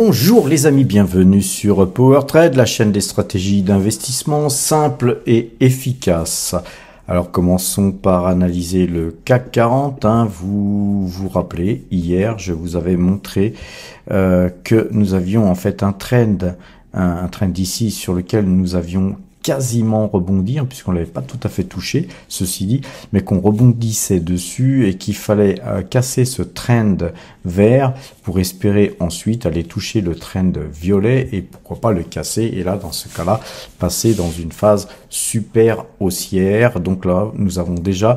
Bonjour les amis, bienvenue sur PowerTrade, la chaîne des stratégies d'investissement simples et efficaces. Alors commençons par analyser le CAC 40. Vous vous rappelez, hier je vous avais montré que nous avions en fait un trend ici sur lequel nous avions quasiment rebondi, puisqu'on l'avait pas tout à fait touché, ceci dit, mais qu'on rebondissait dessus et qu'il fallait casser ce trend vert pour espérer ensuite aller toucher le trend violet et pourquoi pas le casser, et là dans ce cas-là passer dans une phase super haussière. Donc là nous avons déjà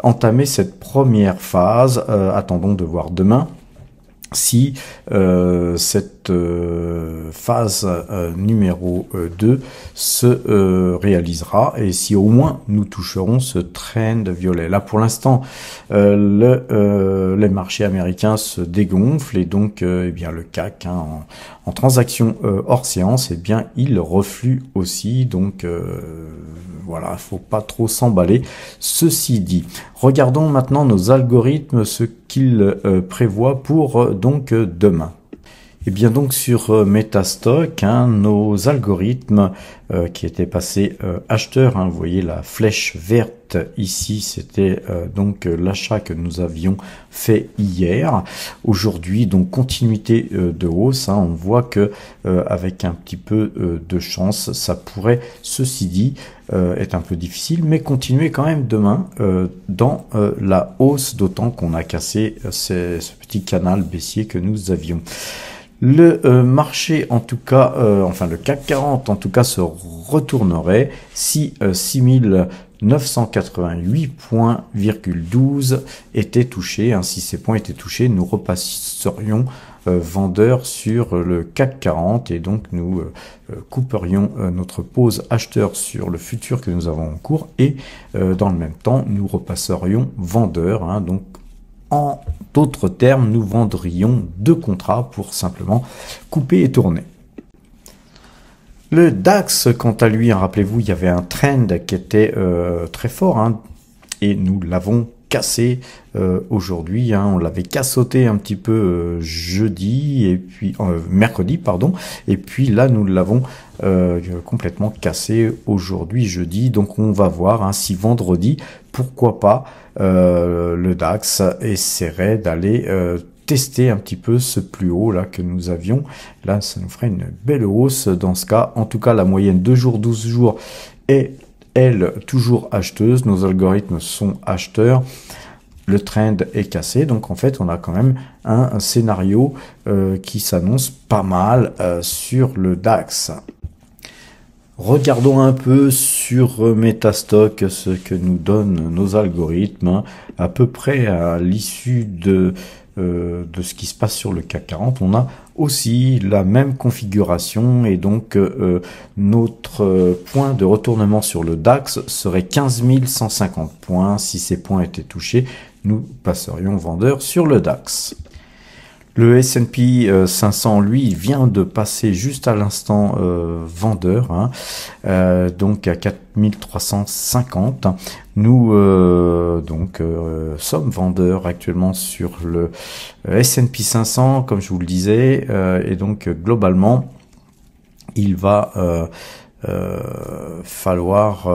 entamé cette première phase. Attendons de voir demain si cette phase numéro 2 se réalisera et si au moins nous toucherons ce trend violet. Là pour l'instant les marchés américains se dégonflent et donc eh bien le CAC en transaction hors séance, eh bien il reflue aussi, donc voilà, il faut pas trop s'emballer. Ceci dit, regardons maintenant nos algorithmes, ce qu'ils prévoient pour donc demain. Et bien donc sur Metastock, nos algorithmes qui étaient passés acheteurs, vous voyez la flèche verte ici, c'était donc l'achat que nous avions fait hier. Aujourd'hui donc continuité de hausse, on voit que avec un petit peu de chance, ça pourrait, ceci dit, être un peu difficile, mais continuer quand même demain dans la hausse, d'autant qu'on a cassé ce petit canal baissier que nous avions. Le marché, en tout cas, enfin le CAC 40, en tout cas, se retournerait si 6988 points,12 étaient touchés. Si ces points étaient touchés, nous repasserions vendeur sur le CAC 40 et donc nous couperions notre pause acheteur sur le futur que nous avons en cours et dans le même temps, nous repasserions vendeur. Donc en d'autres termes, nous vendrions deux contrats pour simplement couper et tourner. Le DAX, quant à lui, rappelez-vous, il y avait un trend qui était très fort et nous l'avons cassé aujourd'hui. On l'avait cassotté un petit peu jeudi et puis mercredi, pardon, et puis là nous l'avons complètement cassé aujourd'hui jeudi. Donc on va voir si vendredi, pourquoi pas, le DAX essaierait d'aller tester un petit peu ce plus haut là que nous avions. Là ça nous ferait une belle hausse dans ce cas. En tout cas la moyenne 2 jours 12 jours est elle toujours acheteuse, nos algorithmes sont acheteurs, le trend est cassé, donc en fait on a quand même un scénario qui s'annonce pas mal sur le DAX. Regardons un peu sur Metastock ce que nous donnent nos algorithmes, à peu près à l'issue de ce qui se passe sur le CAC 40, on a aussi la même configuration et donc notre point de retournement sur le DAX serait 15 150 points. Si ces points étaient touchés, nous passerions vendeur sur le DAX. Le S&P 500, lui, vient de passer juste à l'instant vendeur, donc à 4350. Nous sommes vendeurs actuellement sur le S&P 500, comme je vous le disais, et donc globalement, il va falloir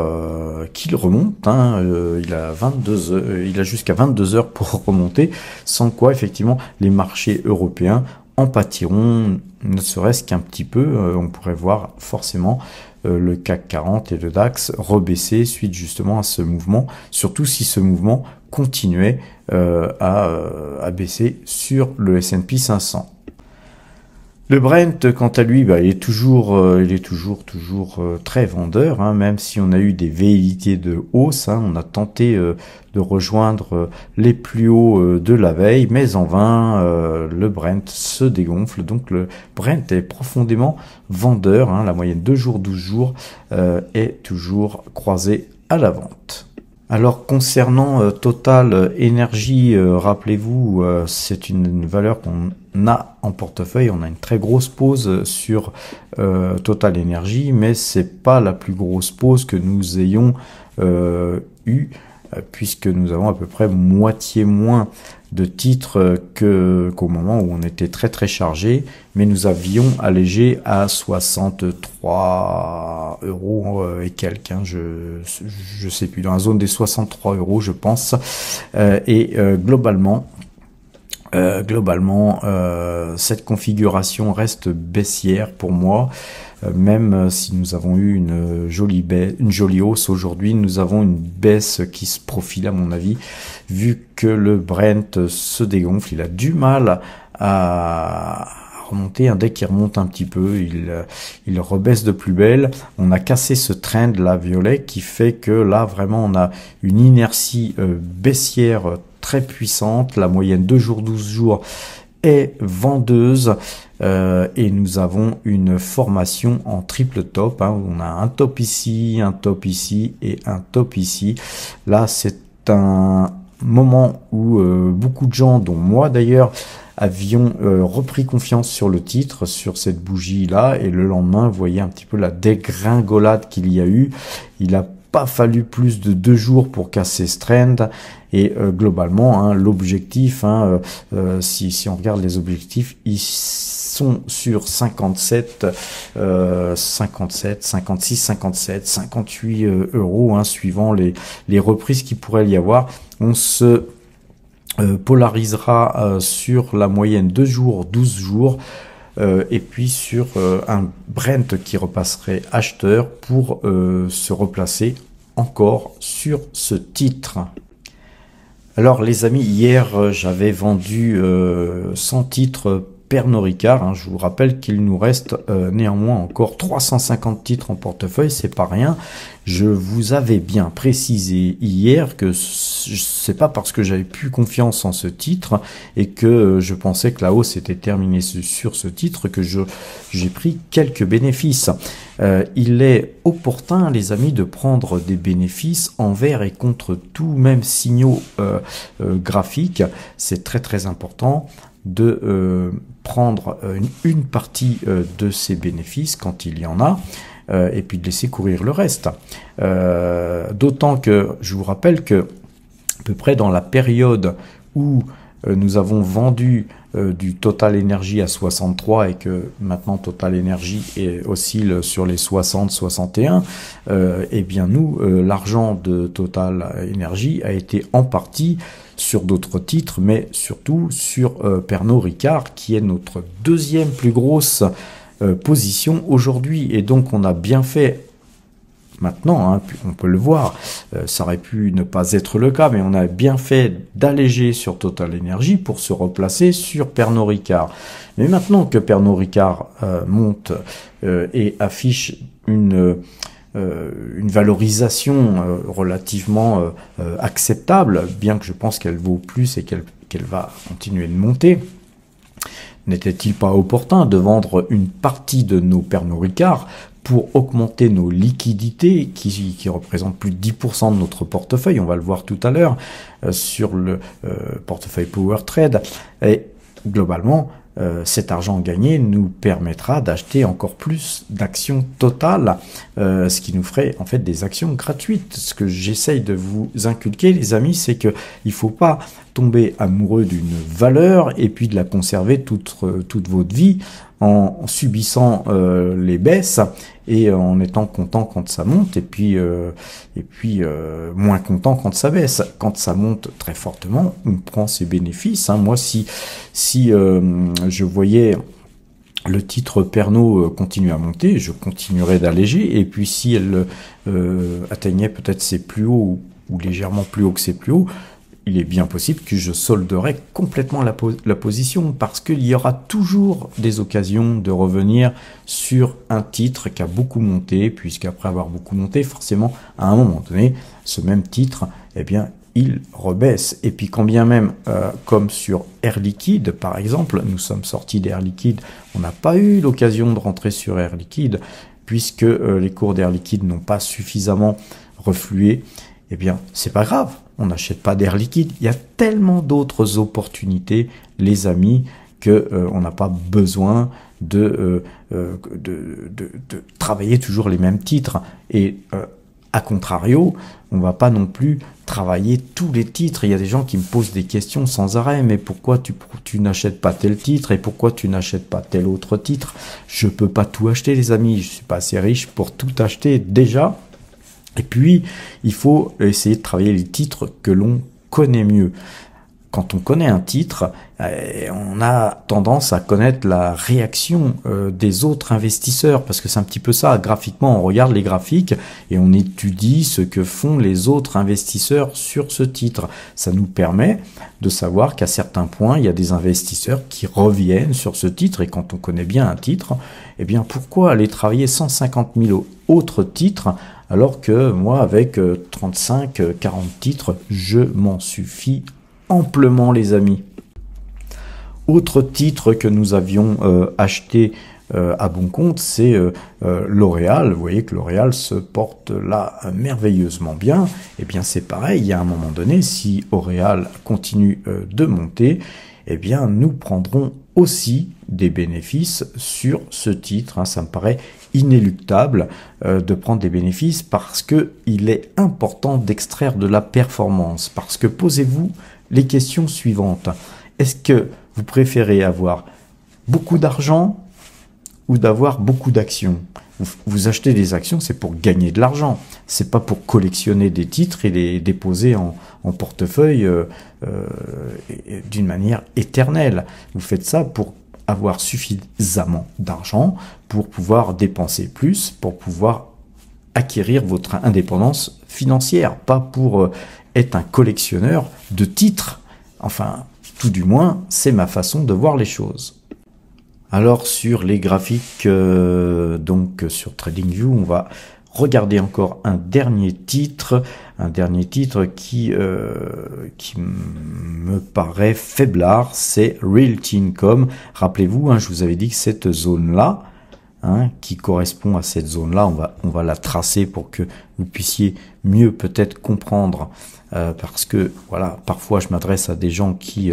qu'il remonte. Il a 22 heures, il a jusqu'à 22 heures pour remonter, sans quoi effectivement les marchés européens en pâtiront, ne serait-ce qu'un petit peu. On pourrait voir forcément le CAC 40 et le DAX rebaisser suite justement à ce mouvement, surtout si ce mouvement continuait à baisser sur le S&P 500. Le Brent, quant à lui, il est toujours très vendeur, même si on a eu des velléités de hausse. On a tenté de rejoindre les plus hauts de la veille, mais en vain, le Brent se dégonfle. Donc le Brent est profondément vendeur. La moyenne 2 jours, 12 jours est toujours croisée à la vente. Alors concernant Total Energy, rappelez-vous, c'est une valeur qu'on a en portefeuille. On a une très grosse pause sur Total Energy, mais c'est pas la plus grosse pause que nous ayons eue, puisque nous avons à peu près moitié moins de titres qu'au moment où on était très très chargé, mais nous avions allégé à 63 euros et quelques, hein, je sais plus, dans la zone des 63 euros je pense, globalement, cette configuration reste baissière pour moi, même si nous avons eu une jolie hausse aujourd'hui, nous avons une baisse qui se profile à mon avis, vu que le Brent se dégonfle, il a du mal à remonter, dès qu'il remonte un petit peu, il rebaisse de plus belle. On a cassé ce trend là violet qui fait que là vraiment on a une inertie baissière très puissante, la moyenne 2 jours, 12 jours est vendeuse et nous avons une formation en triple top, hein. On a un top ici et un top ici. Là c'est un moment où beaucoup de gens, dont moi d'ailleurs, avions repris confiance sur le titre, sur cette bougie là, et le lendemain vous voyez un petit peu la dégringolade qu'il y a eu. Il a pas fallu plus de 2 jours pour casser ce trend et globalement hein, l'objectif, hein, si on regarde les objectifs, ils sont sur 57, 57, 56, 57, 58 euros, hein, suivant les reprises qu'il pourrait y avoir. On se polarisera sur la moyenne 2 jours, 12 jours, et puis sur un Brent qui repasserait acheteur pour se replacer encore sur ce titre. Alors les amis, hier j'avais vendu 100 titres Pernod Ricard, hein. Je vous rappelle qu'il nous reste néanmoins encore 350 titres en portefeuille, c'est pas rien. Je vous avais bien précisé hier que c'est pas parce que j'avais plus confiance en ce titre et que je pensais que la hausse était terminée sur ce titre que j'ai pris quelques bénéfices. Il est opportun, les amis, de prendre des bénéfices envers et contre tout, même signaux graphiques. C'est très très important de prendre une partie de ces bénéfices quand il y en a, et puis de laisser courir le reste. D'autant que je vous rappelle que à peu près dans la période où nous avons vendu du Total Energy à 63 et que maintenant Total Energy oscille sur les 60-61, eh bien nous, l'argent de Total Energy a été en partie sur d'autres titres, mais surtout sur Pernod Ricard, qui est notre deuxième plus grosse position aujourd'hui. Et donc on a bien fait, maintenant, hein, on peut le voir, ça aurait pu ne pas être le cas, mais on a bien fait d'alléger sur Total Energy pour se replacer sur Pernod Ricard. Mais maintenant que Pernod Ricard monte et affiche une valorisation relativement acceptable, bien que je pense qu'elle vaut plus et qu'elle va continuer de monter, n'était-il pas opportun de vendre une partie de nos Pernod Ricard pour augmenter nos liquidités qui représentent plus de 10% de notre portefeuille, on va le voir tout à l'heure sur le portefeuille Power Trade, et globalement cet argent gagné nous permettra d'acheter encore plus d'actions Total, ce qui nous ferait en fait des actions gratuites. Ce que j'essaye de vous inculquer, les amis, c'est que il faut pas tomber amoureux d'une valeur et puis de la conserver toute votre vie en subissant les baisses et en étant content quand ça monte et puis moins content quand ça baisse. Quand ça monte très fortement, on prend ses bénéfices, hein. Moi, si je voyais le titre Pernod continuer à monter, je continuerais d'alléger, et puis si elle atteignait peut-être ses plus hauts ou légèrement plus haut que ses plus hauts, il est bien possible que je solderai complètement la position, parce qu'il y aura toujours des occasions de revenir sur un titre qui a beaucoup monté, puisqu'après avoir beaucoup monté, forcément, à un moment donné, ce même titre, eh bien, il rebaisse. Et puis quand bien même, comme sur Air Liquide, par exemple, nous sommes sortis d'Air Liquide, on n'a pas eu l'occasion de rentrer sur Air Liquide, puisque les cours d'Air Liquide n'ont pas suffisamment reflué. Eh bien, c'est pas grave, on n'achète pas d'Air Liquide. Il y a tellement d'autres opportunités, les amis, que on n'a pas besoin de travailler toujours les mêmes titres. Et A contrario, on va pas non plus travailler tous les titres. Il y a des gens qui me posent des questions sans arrêt. Mais pourquoi tu n'achètes pas tel titre et pourquoi tu n'achètes pas tel autre titre? Je peux pas tout acheter, les amis. Je suis pas assez riche pour tout acheter déjà. Et puis, il faut essayer de travailler les titres que l'on connaît mieux. Quand on connaît un titre, on a tendance à connaître la réaction des autres investisseurs, parce que c'est un petit peu ça, graphiquement, on regarde les graphiques et on étudie ce que font les autres investisseurs sur ce titre. Ça nous permet de savoir qu'à certains points, il y a des investisseurs qui reviennent sur ce titre, et quand on connaît bien un titre, eh bien pourquoi aller travailler 150 000 autres titres alors que moi, avec 35, 40 titres, je m'en suffis amplement, les amis. Autre titre que nous avions acheté à bon compte, c'est L'Oréal. Vous voyez que L'Oréal se porte là merveilleusement bien. Eh bien, c'est pareil, il y a un moment donné, si L'Oréal continue de monter, eh bien, nous prendrons aussi des bénéfices sur ce titre. Hein. Ça me paraît inéluctable de prendre des bénéfices, parce que il est important d'extraire de la performance. Parce que posez-vous les questions suivantes. Est-ce que vous préférez avoir beaucoup d'argent ou d'avoir beaucoup d'actions? Vous achetez des actions, c'est pour gagner de l'argent. C'est pas pour collectionner des titres et les déposer en portefeuille d'une manière éternelle. Vous faites ça pour avoir suffisamment d'argent pour pouvoir dépenser plus, pour pouvoir acquérir votre indépendance financière, pas pour être un collectionneur de titres. Enfin, tout du moins, c'est ma façon de voir les choses. Alors, sur les graphiques, donc sur TradingView, on va regarder encore un dernier titre qui me paraît faiblard, c'est Realty Income. Rappelez-vous, hein, je vous avais dit que cette zone-là, hein, qui correspond à cette zone-là, on va la tracer pour que vous puissiez mieux peut-être comprendre, parce que voilà, parfois je m'adresse à des gens qui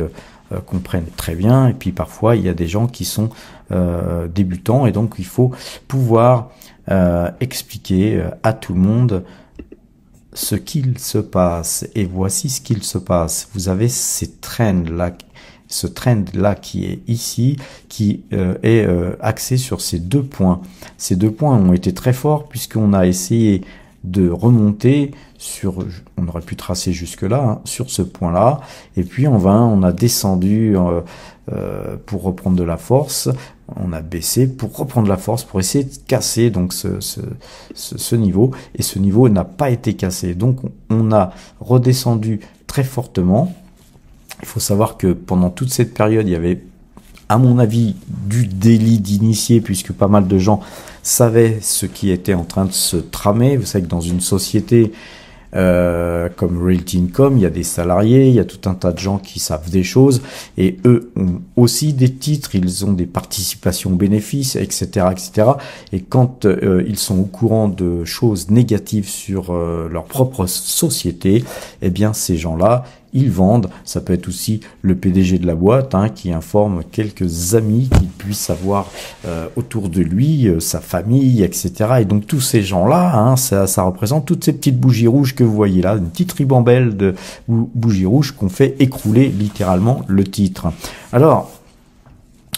comprennent très bien, et puis parfois il y a des gens qui sont débutants, et donc il faut pouvoir expliquer à tout le monde ce qu'il se passe. Et voici ce qu'il se passe. Vous avez ces trends-là, ce trend-là qui est ici, qui est axé sur ces deux points. Ces deux points ont été très forts puisqu'on a essayé de remonter sur, on aurait pu tracer jusque-là, hein, sur ce point-là, et puis on a descendu pour reprendre de la force, on a baissé pour reprendre de la force, pour essayer de casser donc ce niveau, et ce niveau n'a pas été cassé. Donc on a redescendu très fortement. Il faut savoir que pendant toute cette période, il y avait, à mon avis, du délit d'initié, puisque pas mal de gens savaient ce qui était en train de se tramer. Vous savez que dans une société comme Realty Income, il y a des salariés, il y a tout un tas de gens qui savent des choses, et eux ont aussi des titres, ils ont des participations bénéfices, etc., etc. Et quand ils sont au courant de choses négatives sur leur propre société, eh bien ces gens-là, ils vendent. Ça peut être aussi le PDG de la boîte, hein, qui informe quelques amis qu'il puisse avoir autour de lui, sa famille, etc. Et donc tous ces gens-là, hein, ça représente toutes ces petites bougies rouges que vous voyez là, une petite ribambelle de bougies rouges qu'on fait écrouler littéralement le titre. Alors,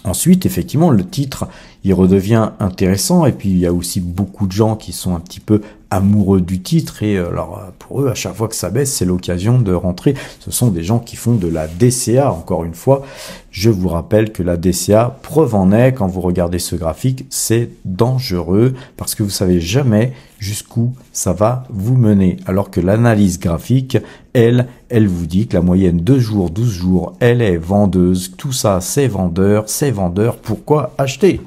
ensuite, effectivement, le titre, il redevient intéressant, et puis il y a aussi beaucoup de gens qui sont un petit peu amoureux du titre, et alors pour eux, à chaque fois que ça baisse, c'est l'occasion de rentrer. Ce sont des gens qui font de la DCA. Encore une fois, je vous rappelle que la DCA, preuve en est, quand vous regardez ce graphique, c'est dangereux, parce que vous savez jamais jusqu'où ça va vous mener. Alors que l'analyse graphique, elle vous dit que la moyenne 2 jours, 12 jours, elle est vendeuse. Tout ça, c'est vendeur, c'est vendeur. Pourquoi acheter ?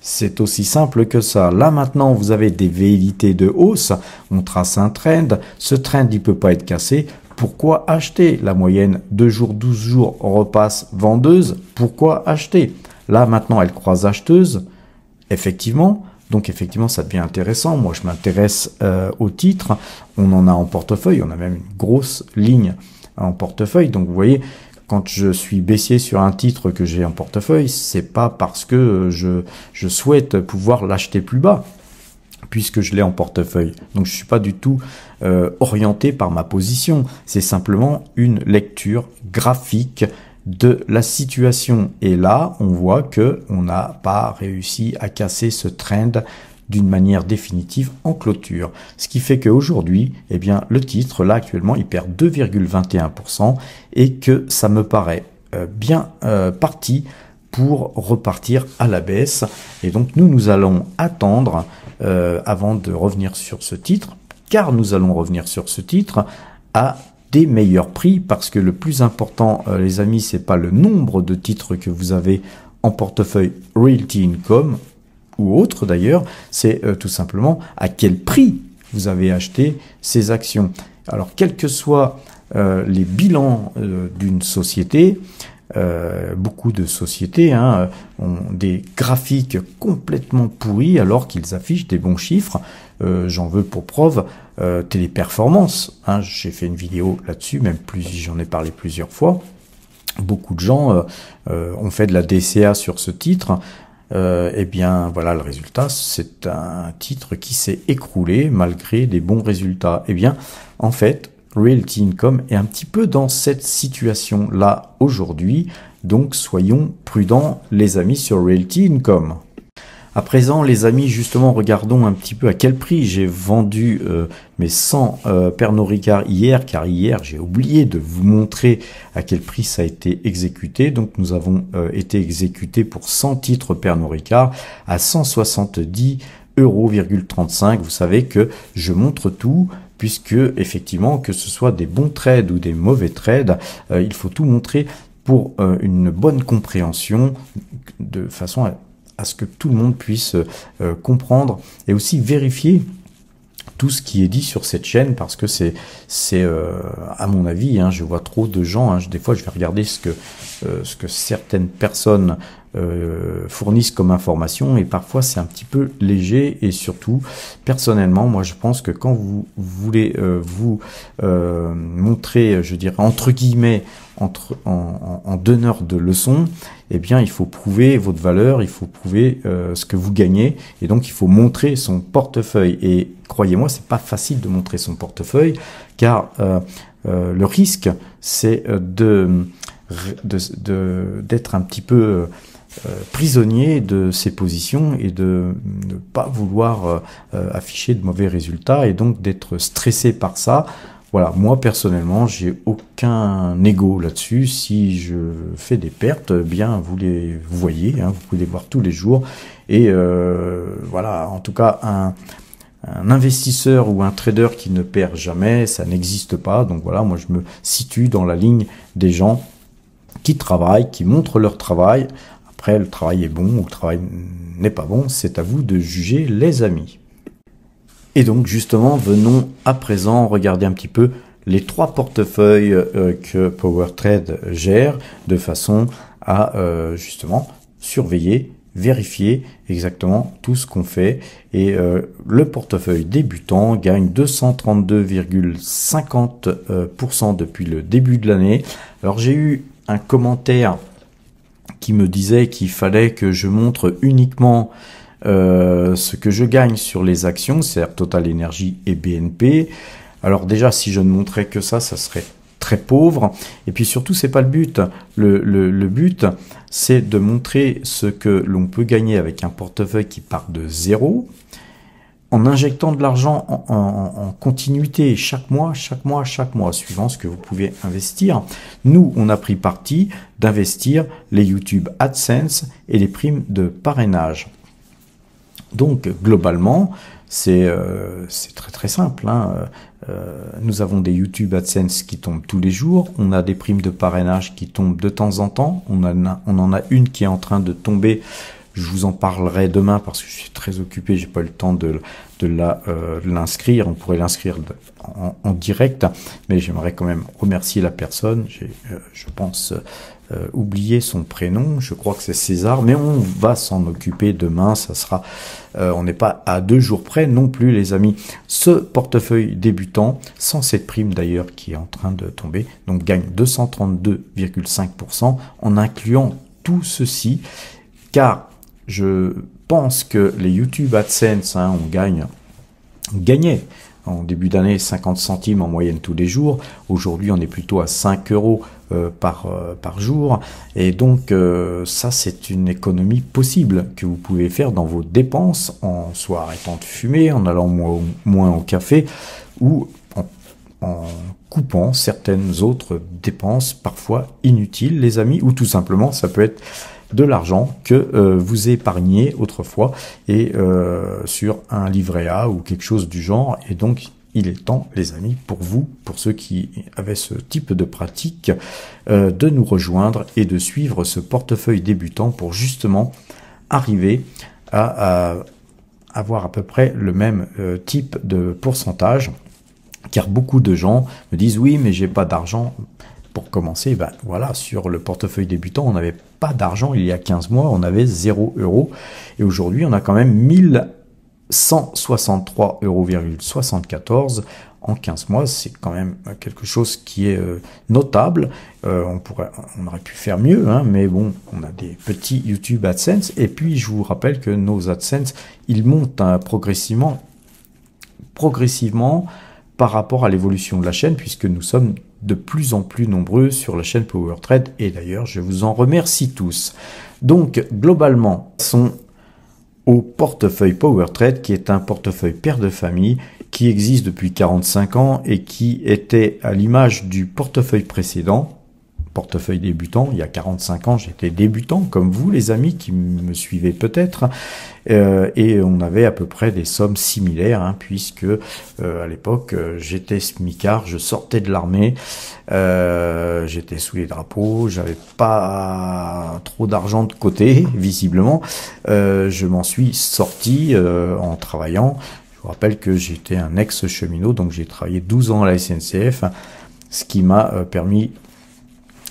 C'est aussi simple que ça. Là maintenant, vous avez des velléités de hausse. On trace un trend. Ce trend, il peut pas être cassé. Pourquoi acheter? La moyenne 2 jours, 12 jours repasse vendeuse. Pourquoi acheter? Là maintenant, elle croise acheteuse. Effectivement. Donc effectivement, ça devient intéressant. Moi, je m'intéresse au titre. On en a en portefeuille. On a même une grosse ligne en portefeuille. Donc vous voyez, quand je suis baissier sur un titre que j'ai en portefeuille, c'est pas parce que je souhaite pouvoir l'acheter plus bas. puisque je l'ai en portefeuille. Donc je suis pas du tout orienté par ma position. C'est simplement une lecture graphique de la situation. Et là, on voit que on n'a pas réussi à casser ce trend d'une manière définitive en clôture. Ce qui fait qu'aujourd'hui, eh bien, le titre, là, actuellement, il perd 2,21% et que ça me paraît bien parti pour repartir à la baisse. Et donc, nous allons attendre avant de revenir sur ce titre, car nous allons revenir sur ce titre à des meilleurs prix, parce que le plus important, les amis, c'est pas le nombre de titres que vous avez en portefeuille Realty Income ou autre d'ailleurs, c'est tout simplement à quel prix vous avez acheté ces actions. Alors, quels que soient les bilans d'une société, beaucoup de sociétés ont des graphiques complètement pourris alors qu'ils affichent des bons chiffres. J'en veux pour preuve Téléperformance. J'ai fait une vidéo là-dessus, même plus, j'en ai parlé plusieurs fois. Beaucoup de gens ont fait de la DCA sur ce titre. Eh bien, voilà le résultat. C'est un titre qui s'est écroulé malgré des bons résultats. Eh bien, en fait, Realty Income est un petit peu dans cette situation-là aujourd'hui. Donc, soyons prudents, les amis, sur Realty Income. À présent, les amis, justement, regardons un petit peu à quel prix j'ai vendu mes 100 Pernod Ricard hier, car hier, j'ai oublié de vous montrer à quel prix ça a été exécuté. Donc, nous avons été exécutés pour 100 titres Pernod Ricard à 170,35 €. Vous savez que je montre tout, puisque, effectivement, que ce soit des bons trades ou des mauvais trades, il faut tout montrer pour une bonne compréhension, de façon à ce que tout le monde puisse comprendre et aussi vérifier tout ce qui est dit sur cette chaîne, parce que c'est à mon avis, je vois trop de gens, des fois je vais regarder ce que certaines personnes fournissent comme information, et parfois c'est un petit peu léger. Et surtout, personnellement, moi je pense que quand vous voulez vous montrer, je dirais entre guillemets, en donneur de leçons, eh bien il faut prouver votre valeur, il faut prouver ce que vous gagnez, et donc il faut montrer son portefeuille. Et croyez-moi, c'est pas facile de montrer son portefeuille, car le risque, c'est d'être un petit peu prisonnier de ses positions et de ne pas vouloir afficher de mauvais résultats, et donc d'être stressé par ça. Voilà, moi personnellement, j'ai aucun ego là-dessus. Si je fais des pertes, bien vous voyez, vous pouvez les voir tous les jours. Et voilà, en tout cas, un investisseur ou un trader qui ne perd jamais, ça n'existe pas. Donc voilà, moi je me situe dans la ligne des gens qui travaillent, qui montrent leur travail. Après, le travail est bon ou le travail n'est pas bon, c'est à vous de juger, les amis. Et donc justement, venons à présent regarder un petit peu les 3 portefeuilles que PowerTrade gère, de façon à justement surveiller, vérifier exactement tout ce qu'on fait. Et le portefeuille débutant gagne 232,50% depuis le début de l'année. Alors j'ai eu un commentaire qui me disait qu'il fallait que je montre uniquement ce que je gagne sur les actions, c'est-à-dire Total Energy et BNP. Alors déjà, si je ne montrais que ça serait très pauvre. Et puis surtout, c'est pas le but. Le but, c'est de montrer ce que l'on peut gagner avec un portefeuille qui part de zéro, en injectant de l'argent en continuité chaque mois, suivant ce que vous pouvez investir. Nous, on a pris parti d'investir les YouTube AdSense et les primes de parrainage. Donc, globalement, c'est très très simple. Nous avons des YouTube AdSense qui tombent tous les jours. On a des primes de parrainage qui tombent de temps en temps. On en a une qui est en train de tomber. Je vous en parlerai demain parce que je suis très occupé. J'ai pas eu le temps de l'inscrire. On pourrait l'inscrire en direct, mais j'aimerais quand même remercier la personne. J'ai, je pense, oublié son prénom. Je crois que c'est César, mais on va s'en occuper demain. Ça sera, on n'est pas à 2 jours près non plus, les amis. Ce portefeuille débutant, sans cette prime d'ailleurs qui est en train de tomber, donc gagne 232,5% en incluant tout ceci, car je pense que les YouTube AdSense, on gagne gagnait en début d'année 50 centimes en moyenne tous les jours. Aujourd'hui, on est plutôt à 5 euros par jour. Et donc, ça, c'est une économie possible que vous pouvez faire dans vos dépenses, en soit arrêtant de fumer, en allant moins au café, ou en coupant certaines autres dépenses parfois inutiles, les amis, ou tout simplement, ça peut être de l'argent que vous épargnez autrefois et sur un livret A ou quelque chose du genre. Et donc, il est temps, les amis, pour vous, pour ceux qui avaient ce type de pratique, de nous rejoindre et de suivre ce portefeuille débutant pour justement arriver à avoir à peu près le même type de pourcentage. Car beaucoup de gens me disent oui, mais j'ai pas d'argent. Pour commencer, ben voilà, sur le portefeuille débutant, on n'avait pas d'argent il y a 15 mois, on avait 0 euros. Et aujourd'hui, on a quand même 1163,74 euros en 15 mois. C'est quand même quelque chose qui est notable. On aurait pu faire mieux, hein, mais bon, on a des petits YouTube AdSense. Et puis, je vous rappelle que nos AdSense, ils montent progressivement par rapport à l'évolution de la chaîne, puisque nous sommes de plus en plus nombreux sur la chaîne PowerTrade, et d'ailleurs je vous en remercie tous. Donc globalement, sont au portefeuille PowerTrade, qui est un portefeuille père de famille qui existe depuis 45 ans et qui était à l'image du portefeuille précédent, portefeuille débutant. Il y a 45 ans, j'étais débutant, comme vous les amis qui me suivez peut-être, et on avait à peu près des sommes similaires, hein, puisque à l'époque j'étais smicard, je sortais de l'armée, j'étais sous les drapeaux, j'avais pas trop d'argent de côté, visiblement. Je m'en suis sorti en travaillant. Je vous rappelle que j'étais un ex-cheminot, donc j'ai travaillé 12 ans à la SNCF, ce qui m'a permis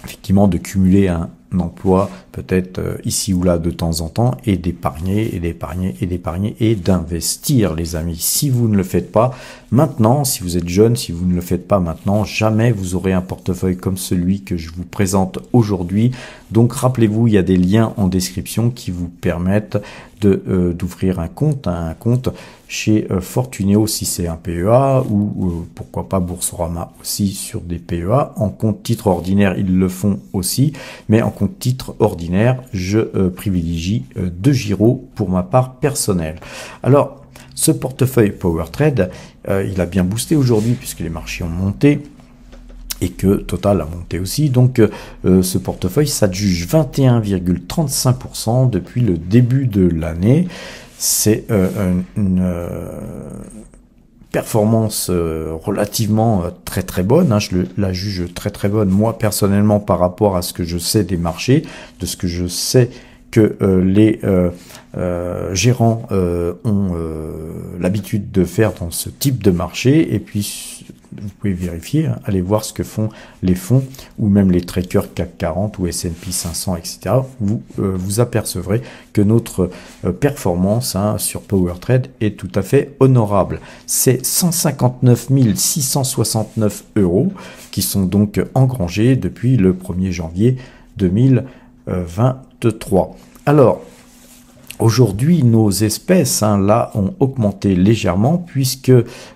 effectivement de cumuler un emploi peut-être ici ou là de temps en temps, et d'épargner et d'épargner et d'épargner et d'investir, les amis. Si vous ne le faites pas maintenant, si vous êtes jeune, si vous ne le faites pas maintenant, jamais vous aurez un portefeuille comme celui que je vous présente aujourd'hui. Donc rappelez-vous, il y a des liens en description qui vous permettent d'ouvrir un compte chez Fortuneo si c'est un PEA, ou pourquoi pas Boursorama aussi sur des PEA. En compte titre ordinaire, ils le font aussi, mais en compte titre ordinaire, je privilégie DEGIRO pour ma part personnelle. Alors, ce portefeuille PowerTrade, il a bien boosté aujourd'hui puisque les marchés ont monté et que Total a monté aussi. Donc ce portefeuille s'adjuge 21,35% depuis le début de l'année. C'est une performance relativement très bonne, hein. Je la juge très bonne, moi personnellement, par rapport à ce que je sais des marchés, de ce que je sais que les gérants ont l'habitude de faire dans ce type de marché. Et puis vous pouvez vérifier, hein, allez voir ce que font les fonds ou même les traders CAC 40 ou S&P 500, etc. Vous apercevrez que notre performance, hein, sur PowerTrade est tout à fait honorable. C'est 159 669 euros qui sont donc engrangés depuis le 1er janvier 2023. Alors, aujourd'hui, nos espèces, hein, là, ont augmenté légèrement puisque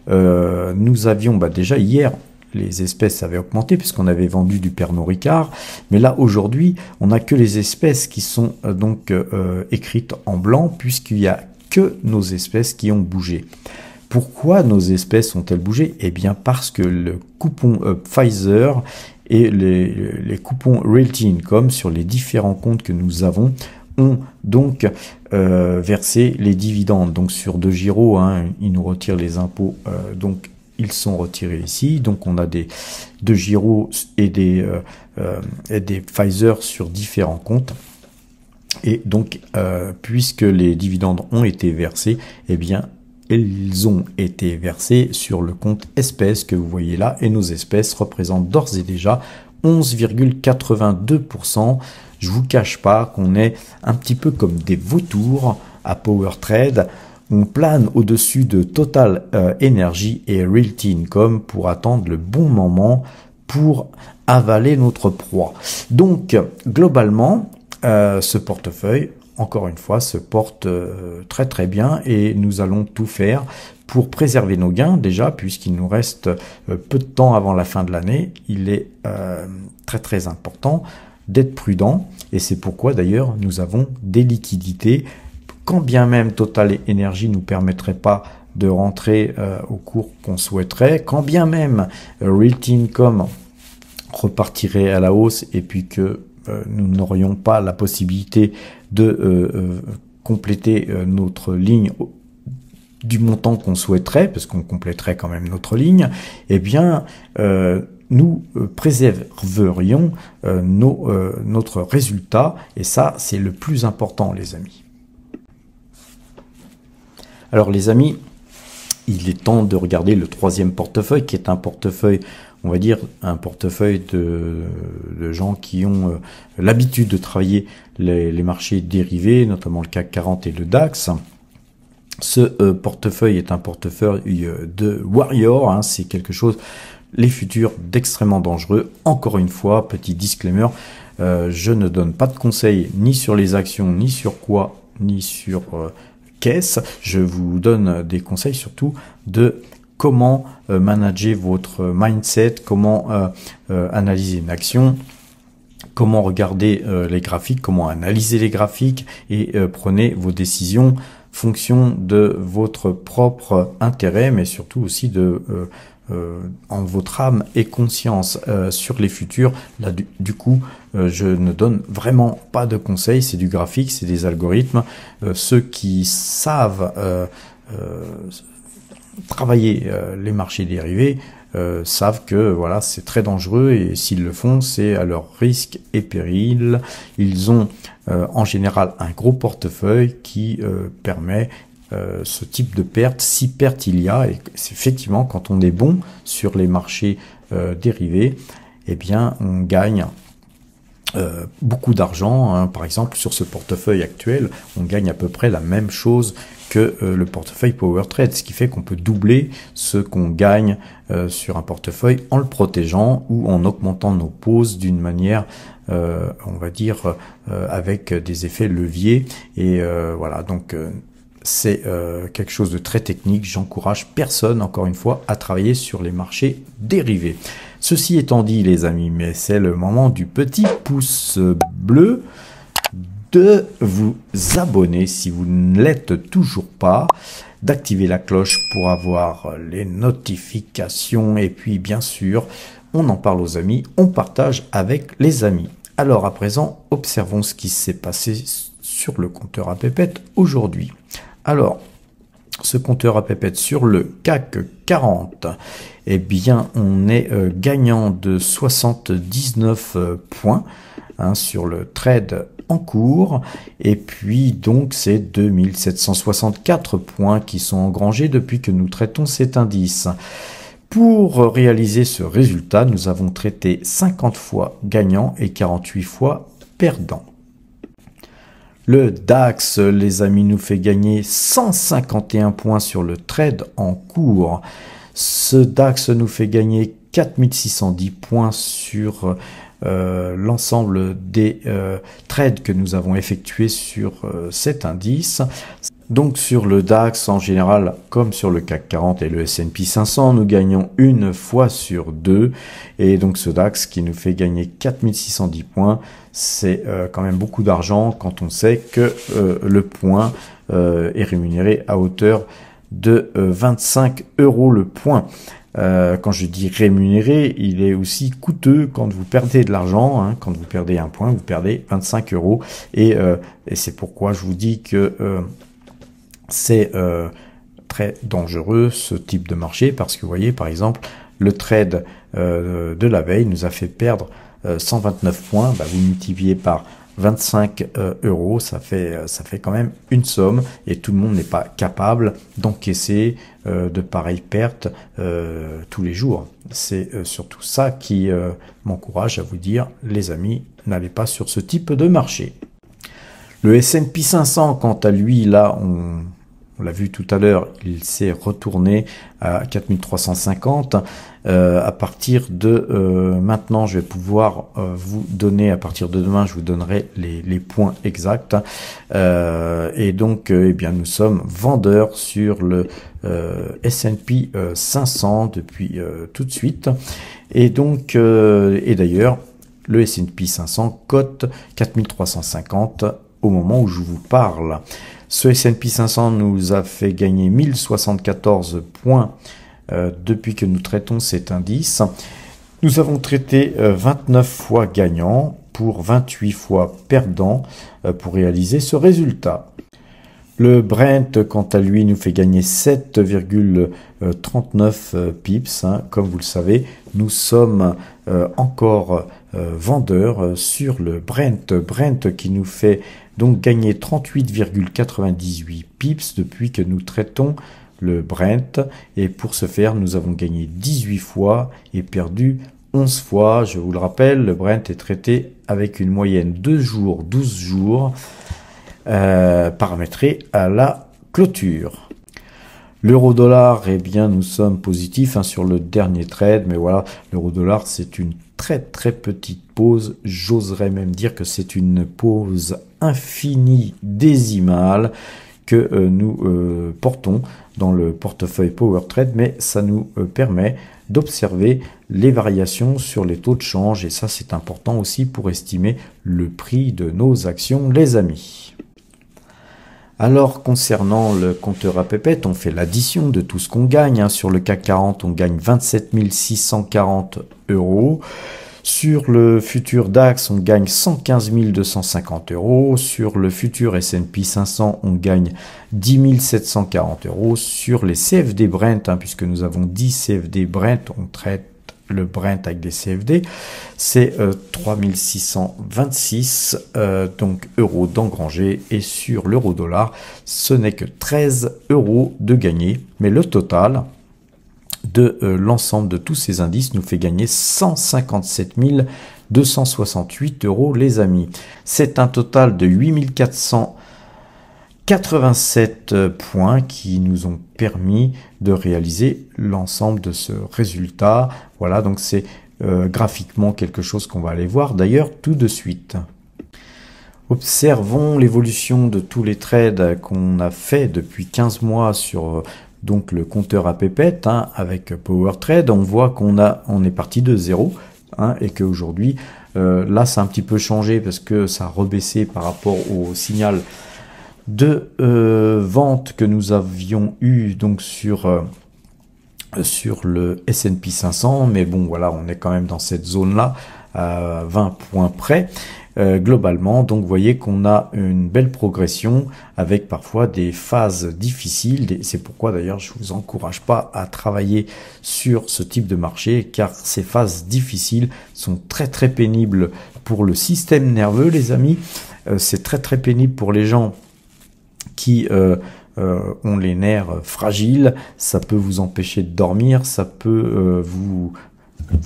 nous avions, déjà hier, les espèces avaient augmenté puisqu'on avait vendu du Pernod Ricard. Mais là, aujourd'hui, on n'a que les espèces qui sont donc écrites en blanc puisqu'il n'y a que nos espèces qui ont bougé. Pourquoi nos espèces ont-elles bougé? Eh bien, parce que le coupon Pfizer et les coupons Realty Income sur les différents comptes que nous avons ont donc versé les dividendes. Donc sur DEGIRO, hein, ils nous retirent les impôts, donc ils sont retirés ici. Donc on a des DEGIRO et des Pfizer sur différents comptes. Et donc puisque les dividendes ont été versés, eh bien ils ont été versés sur le compte espèces que vous voyez là, et nos espèces représentent d'ores et déjà 11,82%. Je vous cache pas qu'on est un petit peu comme des vautours à PowerTrade. On plane au-dessus de Total Energy et Realty Income pour attendre le bon moment pour avaler notre proie. Donc globalement, ce portefeuille encore une fois, se porte très très bien et nous allons tout faire pour préserver nos gains déjà, puisqu'il nous reste peu de temps avant la fin de l'année. Il est très très important d'être prudent et c'est pourquoi d'ailleurs nous avons des liquidités. Quand bien même Total Energy ne nous permettrait pas de rentrer au cours qu'on souhaiterait, quand bien même Realty Income repartirait à la hausse et puis que nous n'aurions pas la possibilité de compléter notre ligne du montant qu'on souhaiterait, parce qu'on compléterait quand même notre ligne, eh bien, nous préserverions notre résultat, et ça, c'est le plus important, les amis. Alors, les amis, il est temps de regarder le troisième portefeuille, qui est un portefeuille, on va dire, un portefeuille de gens qui ont l'habitude de travailler les marchés dérivés, notamment le CAC 40 et le DAX. Ce portefeuille est un portefeuille de warrior, hein, c'est quelque chose, les futurs, d'extrêmement dangereux. Encore une fois, petit disclaimer, je ne donne pas de conseils ni sur les actions, ni sur quoi, ni sur caisse. Je vous donne des conseils surtout de comment manager votre mindset, comment analyser une action, comment regarder les graphiques, comment analyser les graphiques et prenez vos décisions fonction de votre propre intérêt, mais surtout aussi de en votre âme et conscience sur les futurs. Là, du coup, je ne donne vraiment pas de conseils, c'est du graphique, c'est des algorithmes. Ceux qui savent travailler les marchés dérivés savent que voilà, c'est très dangereux et s'ils le font, c'est à leur risque et péril. Ils ont en général un gros portefeuille qui permet ce type de perte, si perte il y a, et c'est effectivement quand on est bon sur les marchés dérivés, eh bien on gagne beaucoup d'argent, hein. Par exemple sur ce portefeuille actuel, on gagne à peu près la même chose que le portefeuille PowerTrade, ce qui fait qu'on peut doubler ce qu'on gagne sur un portefeuille en le protégeant ou en augmentant nos pauses d'une manière, on va dire, avec des effets leviers. Et voilà, donc c'est quelque chose de très technique. J'encourage personne, encore une fois, à travailler sur les marchés dérivés. Ceci étant dit, les amis, mais c'est le moment du petit pouce bleu, de vous abonner si vous ne l'êtes toujours pas, d'activer la cloche pour avoir les notifications et puis bien sûr, on en parle aux amis, on partage avec les amis. Alors à présent, observons ce qui s'est passé sur le compteur à pépettes aujourd'hui. Alors, ce compteur à pépettes sur le CAC 40, eh bien, on est gagnant de 79 points hein, sur le trade en cours. Et puis, donc, c'est 2764 points qui sont engrangés depuis que nous traitons cet indice. Pour réaliser ce résultat, nous avons traité 50 fois gagnant et 48 fois perdant. Le DAX, les amis, nous fait gagner 151 points sur le trade en cours. Ce DAX nous fait gagner 4610 points sur l'ensemble des trades que nous avons effectués sur cet indice. Donc sur le DAX en général, comme sur le CAC 40 et le S&P 500, nous gagnons une fois sur deux. Et donc ce DAX qui nous fait gagner 4610 points, c'est quand même beaucoup d'argent quand on sait que le point est rémunéré à hauteur de 25 € le point. Quand je dis rémunéré, il est aussi coûteux quand vous perdez de l'argent. Hein, quand vous perdez un point, vous perdez 25 €. Et c'est pourquoi je vous dis que c'est très dangereux ce type de marché parce que vous voyez par exemple le trade de la veille nous a fait perdre 129 points. Bah, vous multipliez par 25 €, ça fait quand même une somme et tout le monde n'est pas capable d'encaisser de pareilles pertes tous les jours. C'est surtout ça qui m'encourage à vous dire les amis, n'allez pas sur ce type de marché. Le S&P 500 quant à lui là on l'a vu tout à l'heure, il s'est retourné à 4350. À partir de maintenant, je vais pouvoir vous donner, à partir de demain, je vous donnerai les points exacts. Et donc, eh bien, nous sommes vendeurs sur le S&P 500 depuis tout de suite. Et donc, et d'ailleurs, le S&P 500 cote 4350 au moment où je vous parle. Ce S&P 500 nous a fait gagner 1074 points depuis que nous traitons cet indice. Nous avons traité 29 fois gagnant pour 28 fois perdant pour réaliser ce résultat. Le Brent, quant à lui, nous fait gagner 7,39 pips. Comme vous le savez, nous sommes encore vendeurs sur le Brent. Brent qui nous fait donc gagner 38,98 pips depuis que nous traitons le Brent. Et pour ce faire, nous avons gagné 18 fois et perdu 11 fois. Je vous le rappelle, le Brent est traité avec une moyenne 2 jours, 12 jours. Paramétré à la clôture. L'euro-dollar, eh bien, nous sommes positifs sur le dernier trade, mais voilà, l'euro-dollar, c'est une très petite pause. J'oserais même dire que c'est une pause infini-décimale que nous portons dans le portefeuille Power Trade, mais ça nous permet d'observer les variations sur les taux de change, et ça, c'est important aussi pour estimer le prix de nos actions, les amis. Alors, concernant le compteur à pépette, on fait l'addition de tout ce qu'on gagne. Sur le CAC 40, on gagne 27 640 €. Sur le futur DAX, on gagne 115 250 €. Sur le futur S&P 500, on gagne 10 740 €. Sur les CFD Brent, puisque nous avons 10 CFD Brent, on traite le Brent avec des CFD, c'est 3626 donc euros d'engrangés, et sur l'euro-dollar, ce n'est que 13 € de gagné, mais le total de l'ensemble de tous ces indices nous fait gagner 157 268 €, les amis. C'est un total de 8487 points qui nous ont permis de réaliser l'ensemble de ce résultat. Voilà, donc c'est graphiquement quelque chose qu'on va aller voir d'ailleurs tout de suite. Observons l'évolution de tous les trades qu'on a fait depuis 15 mois sur donc le compteur à pépette avec Power Trade. On voit qu'on est parti de 0 et qu'aujourd'hui, là, ça a un petit peu changé parce que ça a rebaissé par rapport au signal de vente que nous avions eu donc sur le S&P 500, mais bon voilà, on est quand même dans cette zone là à 20 points près globalement. Donc vous voyez qu'on a une belle progression avec parfois des phases difficiles, c'est pourquoi d'ailleurs je vous encourage pas à travailler sur ce type de marché, car ces phases difficiles sont très pénibles pour le système nerveux, les amis. C'est très pénible pour les gens qui ont les nerfs fragiles. Ça peut vous empêcher de dormir, ça peut vous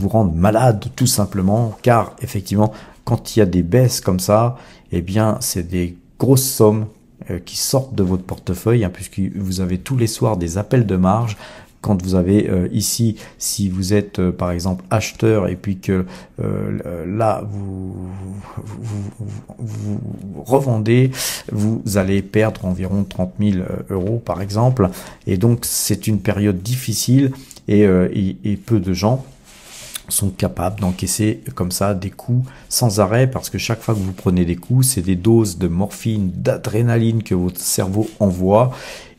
rendre malade tout simplement, car effectivement quand il y a des baisses comme ça, eh bien c'est des grosses sommes qui sortent de votre portefeuille, puisque vous avez tous les soirs des appels de marge. Quand vous avez ici, si vous êtes par exemple acheteur et puis que là vous revendez, vous allez perdre environ 30 000 € par exemple. Et donc c'est une période difficile et peu de gens sont capables d'encaisser comme ça des coups sans arrêt, parce que chaque fois que vous prenez des coups, c'est des doses de morphine, d'adrénaline que votre cerveau envoie,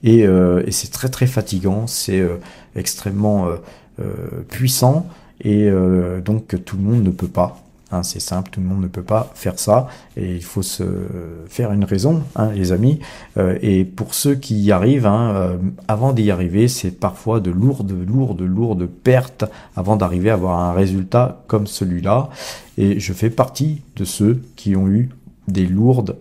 et c'est très fatigant, c'est extrêmement puissant, et donc tout le monde ne peut pas. C'est simple, tout le monde ne peut pas faire ça, et il faut se faire une raison, les amis. Et pour ceux qui y arrivent, avant d'y arriver, c'est parfois de lourdes pertes avant d'arriver à avoir un résultat comme celui-là. Et je fais partie de ceux qui ont eu des lourdes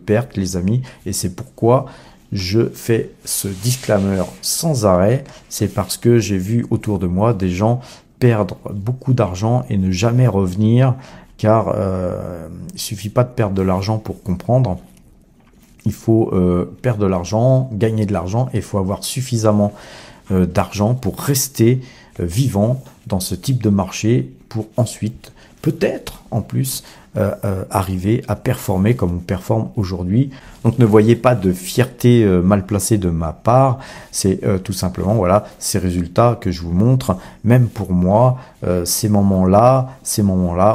pertes, les amis, et c'est pourquoi je fais ce disclaimer sans arrêt. C'est parce que j'ai vu autour de moi des gens perdre beaucoup d'argent et ne jamais revenir, car il suffit pas de perdre de l'argent pour comprendre. il faut perdre de l'argent, gagner de l'argent, et il faut avoir suffisamment d'argent pour rester vivant dans ce type de marché, pour ensuite, peut-être en plus, arriver à performer comme on performe aujourd'hui. Donc ne voyez pas de fierté mal placée de ma part, c'est tout simplement voilà ces résultats que je vous montre. Même pour moi, ces moments-là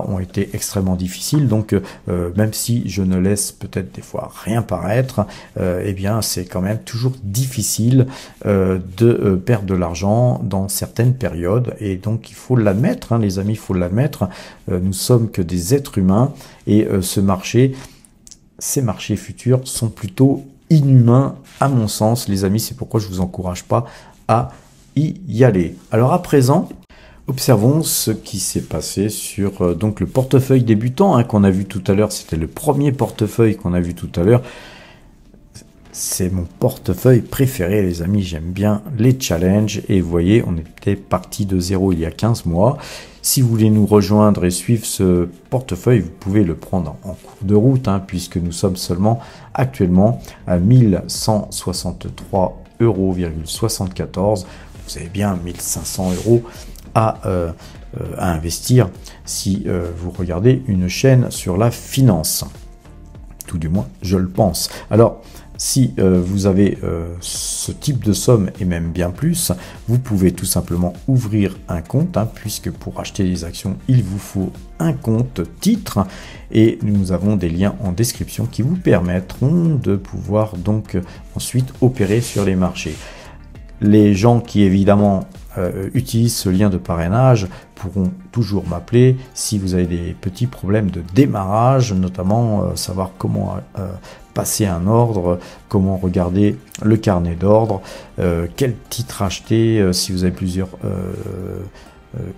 ont été extrêmement difficiles. Donc même si je ne laisse peut-être des fois rien paraître, eh bien c'est quand même toujours difficile de perdre de l'argent dans certaines périodes. Et donc il faut l'admettre, hein, les amis, il faut l'admettre. Nous sommes que des êtres humains et ces marchés futurs sont plutôt inhumains à mon sens, les amis. C'est pourquoi je vous encourage pas à y aller. Alors à présent, observons ce qui s'est passé sur donc le portefeuille débutant qu'on a vu tout à l'heure. C'était le premier portefeuille qu'on a vu tout à l'heure. C'est mon portefeuille préféré, les amis. J'aime bien les challenges. Et vous voyez, on était parti de zéro il y a 15 mois. Si vous voulez nous rejoindre et suivre ce portefeuille, vous pouvez le prendre en cours de route, puisque nous sommes seulement actuellement à 1163,74 €. Vous avez bien 1500 € à investir si vous regardez une chaîne sur la finance. Tout du moins, je le pense. Alors, si vous avez ce type de somme et même bien plus, vous pouvez tout simplement ouvrir un compte, puisque pour acheter des actions, il vous faut un compte titre, et nous avons des liens en description qui vous permettront de pouvoir donc ensuite opérer sur les marchés. Les gens qui évidemment utilisent ce lien de parrainage pourront toujours m'appeler si vous avez des petits problèmes de démarrage, notamment savoir comment passer un ordre, comment regarder le carnet d'ordre, quel titre acheter, si vous avez plusieurs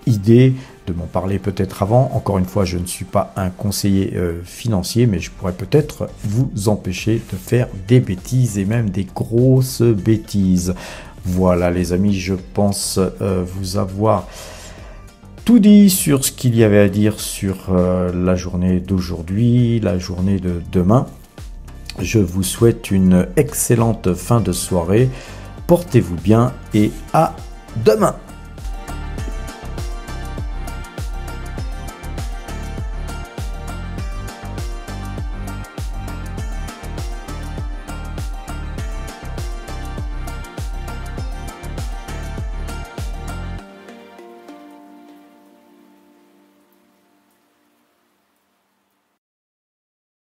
idées, de m'en parler peut-être avant. Encore une fois, je ne suis pas un conseiller financier, mais je pourrais peut-être vous empêcher de faire des bêtises, et même des grosses bêtises. Voilà les amis, je pense vous avoir tout dit sur ce qu'il y avait à dire sur la journée d'aujourd'hui, la journée de demain. Je vous souhaite une excellente fin de soirée. Portez-vous bien et à demain.